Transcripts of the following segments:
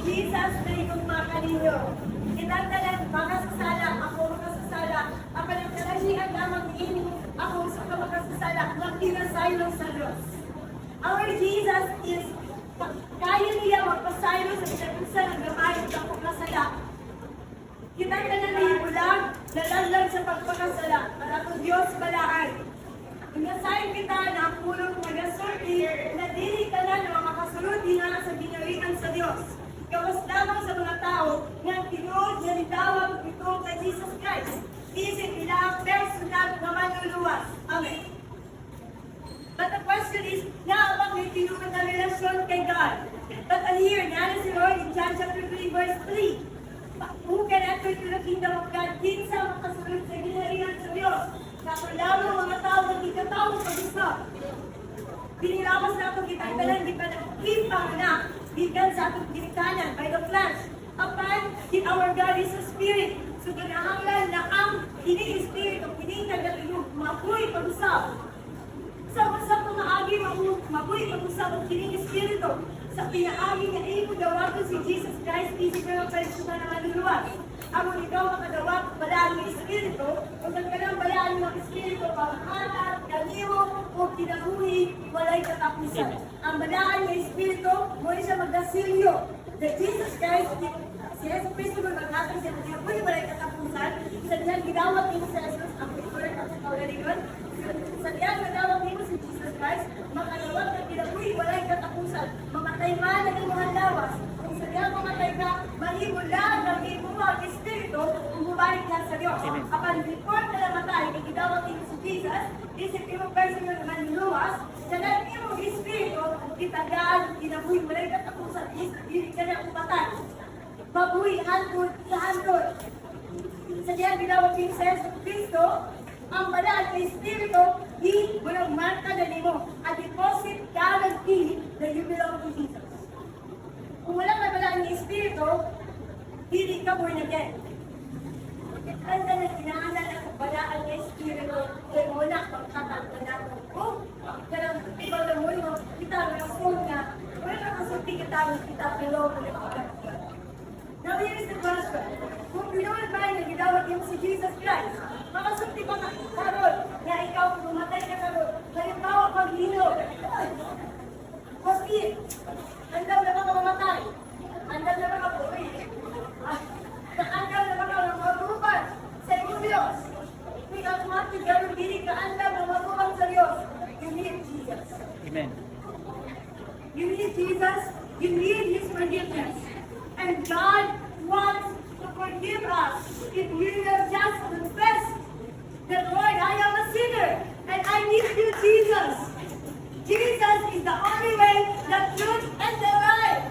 Jesus na igugma kaninyo. Kinantalan, makasasala, ako makasasala. Ang panagkalasihan lamang ini, ako sa makasasala, magtinasaylo sa Diyos. Our Jesus is, kaya niya magpasaylo sa isa't-isa ng gamayot ng pagkasala. Kinantalan na ibulang, nalalaglag sa pagpakasala, para kung Diyos balaan. Inasayin kita na ang pulong magasulti na dili ka na na makasulod nga sa ginawaan sa Diyos. Gawas lamang sa mga tao nga tinuod na nitawag ito kay Jesus Christ. Isip nila ang personal na manluluwas. Amen. But the question is, naabang may tinuod na relasyon kay God. But here, nga si Lord in John chapter 3 verse 3. Who can enter to the kingdom of God? Kinsa makasulod sa ginawaan sa Diyos. Nakulamo mga tao na ikataw pag-isa. Piniramas na itong kitanggalan, di pa nakipang na, gigan sa itong ginikanan by the flesh. Upon our God is a spirit. So kinahanglan na ang ini-spirit o kininagad yung mabuhay pag-usap. Sa itong maagi, mabuhay pag-usap ang kining-spirito. Sa pinaagi na imo dawagan si Jesus Christ, isip na ang pagsusan na maluluwas. Amon ikaw makadawat, balaan ng Espiritu, kung nagkalang balaan ng Espiritu, panghalat, kanimo, o kinabuhi, walay katapusan. Ang balaan ng Espiritu, muli siya magdasilyo. That Jesus Christ, si Jesus Cristo maghatag siya, kinabuhi, walay katapusan. Sa diyan, gidawat nimo sa Jesus, ang picture at sa kaugalingon. Sa diyan, gidawat nimo si Jesus Christ, makadawat ng kinabuhi, walay katapusan. Mamatay man ang mga lawas. Kung sa diyan mamatay ka, mahimula ng imo ang Espiritu, umubalik lang sa Diyos. Apan report na namatay, ikidawat nimo si Jesus, isip imo personal na manluwas, sa lang imo Espiritu, itagaan, kinabuhi, walay katapusan, hindi ka na umatay. Mabuhi, handod, sa handod. Sa diyan, ginawag ni Jesus Cristo, ang balaan ng Espiritu, walang marka na nimo, a deposit guarantee that you belong to Jesus. Kung walang balaan ng Espiritu, hindi ka born again. Kanda na kinaanan ang balaan ng Espiritu, kaya wala pagkatang na natin. Kaya ibang na mo, kita ang rason nga, wala na kasulti kita below na nakakita. Now here is the question. Kung pinunod ba yung gidawat yung si Jesus Christ, makasulti ba nga karon na ikaw pumatay ka karon, halimbawa paghino. Maski, andam na mga mamatay, andam na mga buhay, andam na mga maguban sa iyong Diyos. Kung ang mati gano'n dili ka andam na maguban sa Diyos, you need Jesus. Amen. You need Jesus, you need His forgiveness. And God wants to forgive us if we will just confess that, Lord, I am a sinner and I need you, Jesus. Jesus is the only way, the truth, and the life.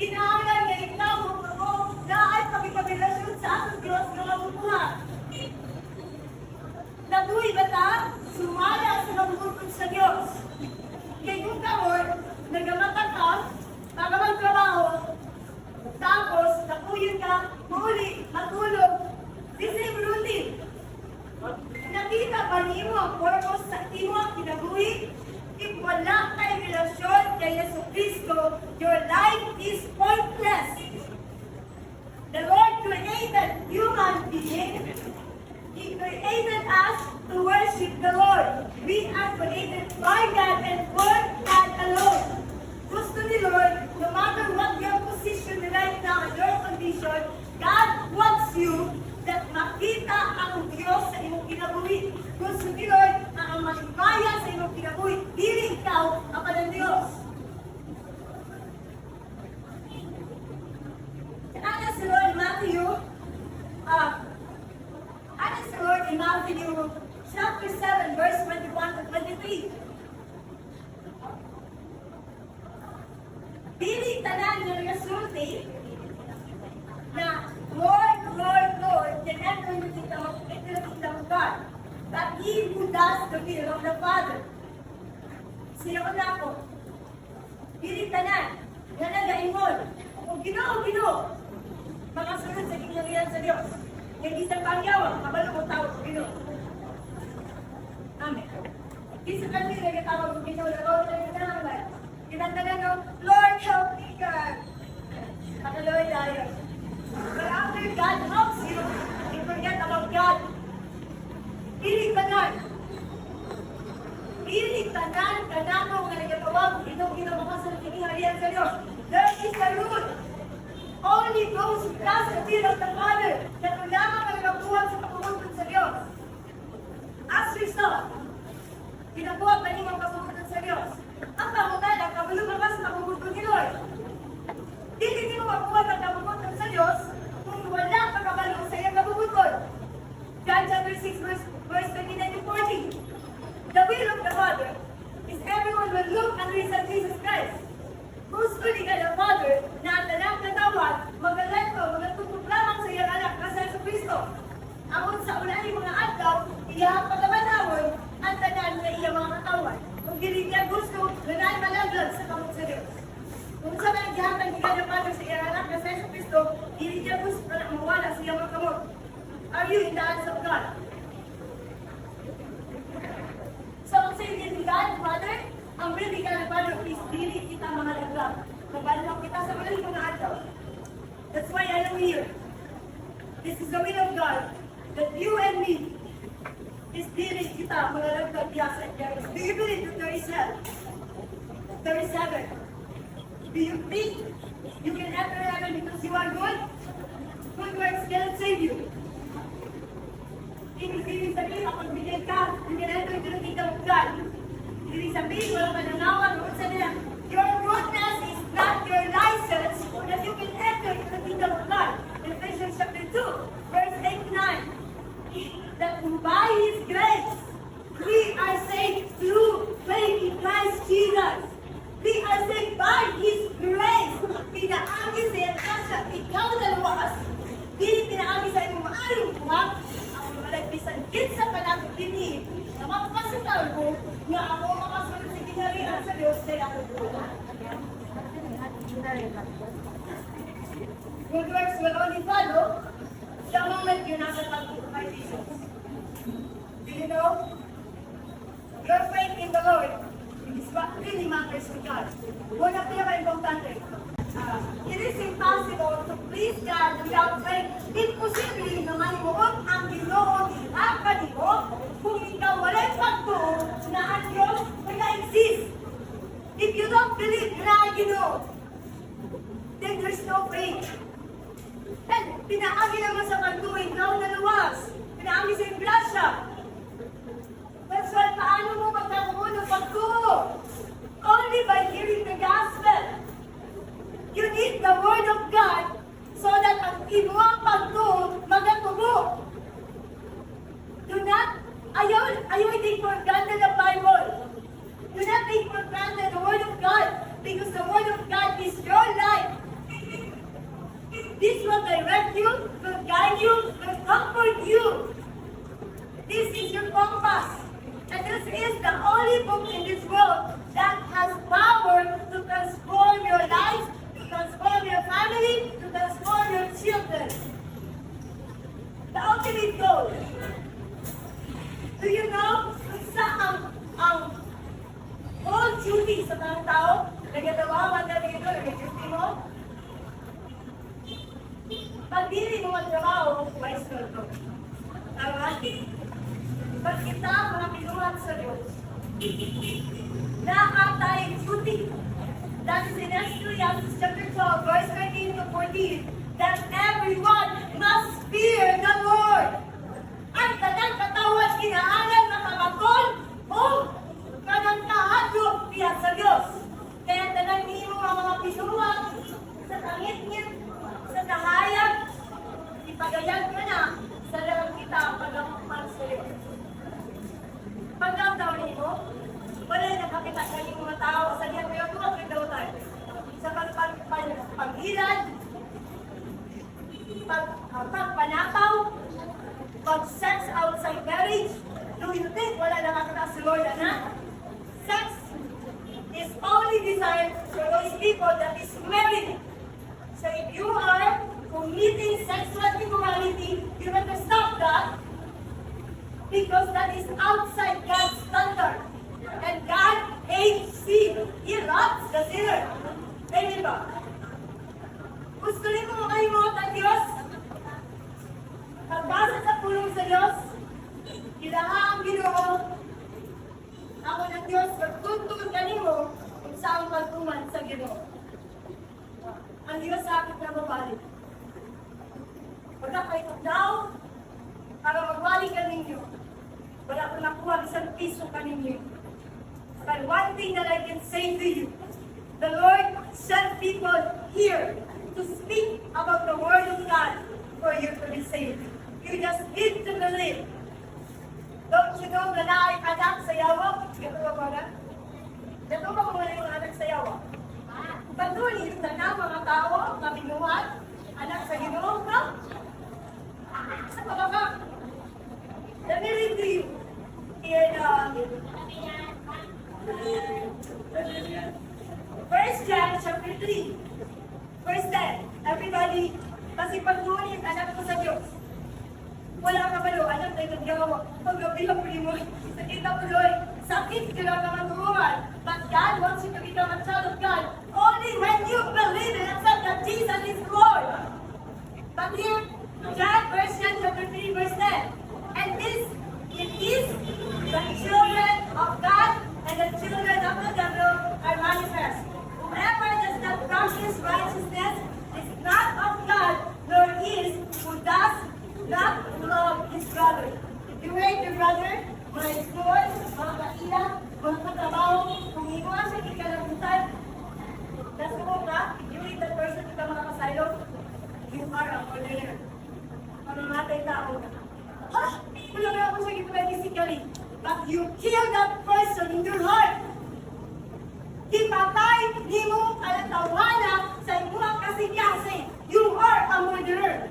Kinahanglan nga ikaw mo na ay pagkikabilasyon sa ating Diyos na mabubuhat. Nabuhay ba ta? Sumala sa mabubuhat sa Diyos. Kaya kung kaon, nagamatan ka, pagawang trabaho, tapos, napuyin ka, muli, matulog, the same routine. Nakita ba niyo ang purpose sa imo ang kinabuhi? If wala kay relasyon kay Yesu Cristo, your life is pointless. The Lord created human beings. He created us to worship the Lord. We are created by God and for God alone. Gusto ni Lord, no matter what your position right now and your condition, God wants you that makita ang Diyos sa iyong kinabuhi. Gusto ni Lord na ang malimbayan sa iyong kinabuhi, dili ikaw ang ng Diyos. Ano si Lord in Matthew chapter 7 verse 21 to 23. Dili tanan nga nagasulti na Lord, Lord, Lord, can enter into the kingdom of God. But he who does the will of the Father. Sino ko na ako? Dili tanan nga nagaingon. Kung Ginoo, makasunod sa kinangyan sa Diyos. Yung isang pangyawang, kabalo mo tawag sa Ginoo. Amen. Isa kami nagkatawag sa Ginoo, nagawa sa Ginoo. Kinanta na no, Lord, help me, God. God helps you, you forget about God. Dili tanan. Dili tanan kanako nga nagatawag itong ginamakasan ng kiniharian sa Diyos. There is a rule. Only those who does the will of the Father na lamang ang nagbuhat sa pagkukuntod sa Diyos. As result, pinabuhat na niyong pagkukuntod sa Diyos. Ang kamutan ang kabulumakas sa pagkukuntod ni Lord. Dili mo mabuhat ang pagkukuntod sa Diyos kung wala kang kabalong sa iyong pagkukuntod. John chapter 6 verse 29 to 40. The will of the Father is everyone will look and reason Jesus Christ. Who's fully ka the Father na ang talang katawan, magalento, magatutog lamang sa iyang anak na sa Kristo. Amon sa unahin mga adlaw, iyang pagkamanawon ang tanan na iyang mga katawan. Kung dili niya gusto, ganay malaglag sa kamot sa Diyos. Kung sa mga gihatag ni God Father sa iyang anak na sa Kristo, dili niya gusto na mawala sa iyang mga kamot. Are you in the hands of God? So, ang sayo ni God, Father, ang will ni God, Father, is dili kita mga laglag. Nabalong kita sa unahin mga adlaw. That's why I am here. This is the will of God, that you and me is dili kita mga laglag diya sa Diyos. Do you believe that there is hell? There is heaven. Do you think you can enter heaven because you are good? Good works cannot save you. Ibig sabihin, kapag bigyan ka, you can enter into the kingdom of God. Ibig sabihin, walang mananawan, kung sa nila, your goodness is not your license that you can enter into the kingdom of God. In Ephesians chapter 2, verse 8 to 9, that by His grace, we are saved through faith in Christ Jesus. We are saved by His grace. Pinaagi sa iyong kasya, ikaw na luwas. Dili pinaagi sa iyong maayong buwag, bisan kinsa pa lang dinhi na mapasital ko nga ako makasunod sa kinarian sa Diyos sa ako buhay. Good works will only follow the moment you're not about by Jesus. Do you know? Your faith in the Lord is what really matters to God. Una pinaka-importante. It is impossible to please God without faith. Imposible na manimuot ang Ginoo ang kanimo kung ikaw walay pagtuo na ang Diyos nag-exist. If you don't believe na ang Ginoo, then there's no faith. And pinaagi naman sa pagtuo, ikaw na luwas. Pinaagi sa grasya. That's why paano mo magkakaroon ng pagtuo? Only by hearing the gospel. You need the Word of God so that ang imuang pagtuo magatubo. Do not, ayaw take for granted the Bible. Do not take for granted the Word of God because the Word of God is your life. This will direct you, will guide you, will comfort you. This is your compass. And this is the only book in this world that has power to transform your life, to transform your family, to transform your children. The ultimate goal. Do you know kung saan ang whole duty sa mga tao? Nagatawa, nag-duty mo? Pag dili mo magtrabaho, may sweldo. Tama? Pag kita mga pinuhat sa Diyos, nakatay duty. That is in Ecclesiastes chapter 12, verse 13 to 14, that everyone must fear the Lord. Ang kanang katawan kinaanan na kamakol o kanang kahadlok diya sa Diyos. Kaya tanang nimo ang mga pinuhat sa tangit-ngit, sa kahayag, ipagayag ka na sa dalang kita pag-amupan sa Diyos. Pagkamdaw nito, wala nakakita sa inyong mga tao sa diyan kayo tuwag kagdawtan. Sa paghilad, pagpanataw, pag-sex outside marriage, do you think wala nakakita sa Lord na? Sex is only designed for those people that is married. So if you are committing sexual immorality, you better stop that. Because that is outside God's standard. And God hates sin. He loves the sinner. Amen ba? Gusto rin mo makalimutan ang Diyos? Pagbasa sa pulong sa Diyos, ilaha ang Ginoo, ako ng Diyos, magtuntun kanimo kung saan pagtuman sa Ginoo. Ang Diyos sa akin na mabalik. Wala kayo daw, para magbalik ka ninyo. Wala ko nakuha isang piso ka ninyo. But one thing that I can say to you, the Lord sent people here to speak about the Word of God for you to be saved. You just need to believe. Don't you know na anak sa yawa? Ito ba ba na? Ito ba kung wala yung anak sa yawa? Patuloy yung na mga tao na binuhat, anak sa Ginoo ka? Sa mga ka? Let me read to you. In First John chapter 3, verse 10. Everybody, kasi pagtuloy anak ko sa Diyos. Wala ka ba anak na nagyawa? Pag-gabilang mo, sakit na tuloy. Sakit ka lang naman turuan. But God wants you to become a child of God only when you believe and accept that Jesus is Lord. But here, John, First John chapter 3, verse 10. And this, it is the children of God and the children of the devil are manifest. Whoever does not practice righteousness is not of God, nor is who does not love his brother. If you hate your brother, mga school, mga kaila, mga katrabaho, kung iwan sa ikalabutan, nasa mo ka, if you hate that person, ikaw mga kasaylo, you are a murderer. Mamamatay tao ka. Ha? Wala na ako sa gitna physically. But you kill that person in your heart. Ipatay ni mo kalatawana sa imuang kasi-kasi. You are a murderer.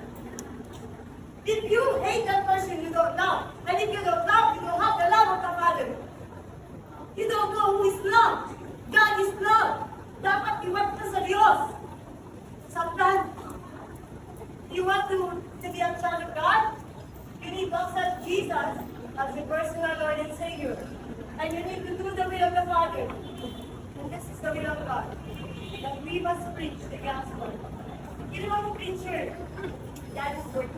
If you hate that person, you don't love. And if you don't love, you don't have the love of the Father. You don't know who is love. God is love. Dapat iwan ka sa Diyos. Sometimes, you want to be a child of God? You need to accept Jesus as your personal Lord and Savior. And you need to do the will of the Father. And this is the will of God. That we must preach the gospel. You know, preacher, that is work.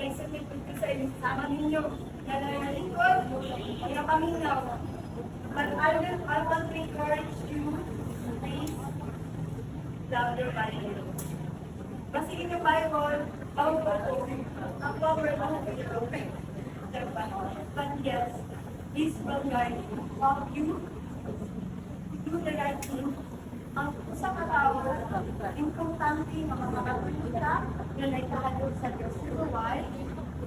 Kaya sa pagpunta sa inyo, sama ninyo, na nangalingkod, ang napaminaw. But I want to encourage you, please, love your Bible. Basigin yung Bible, ang power ng Bible. But yes, this will guide help you do the right thing. Ang sa katao, importante na makakapagpunta na nagkahadol sa Diyos. You know why?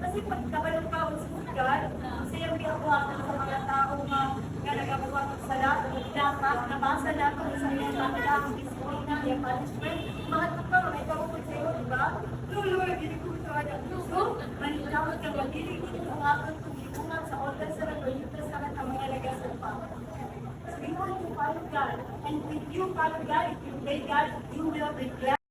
Kasi pagkabalong ka sa God, siyang biyakuha sa mga tao na nagagawa ng sala, dapat nabasa natin sa mga tao ang disiplina, yung punishment. Mahal ka mga ikaw sa iyo, diba? No, Lord, dinikuto ka ng gusto, manitawag ka magilig dito ang aking pagkikungan sa order sa nagpagkitas ka ng mga lagasal pa. We want to follow God. And if you follow God, if you obey God, you will be blessed.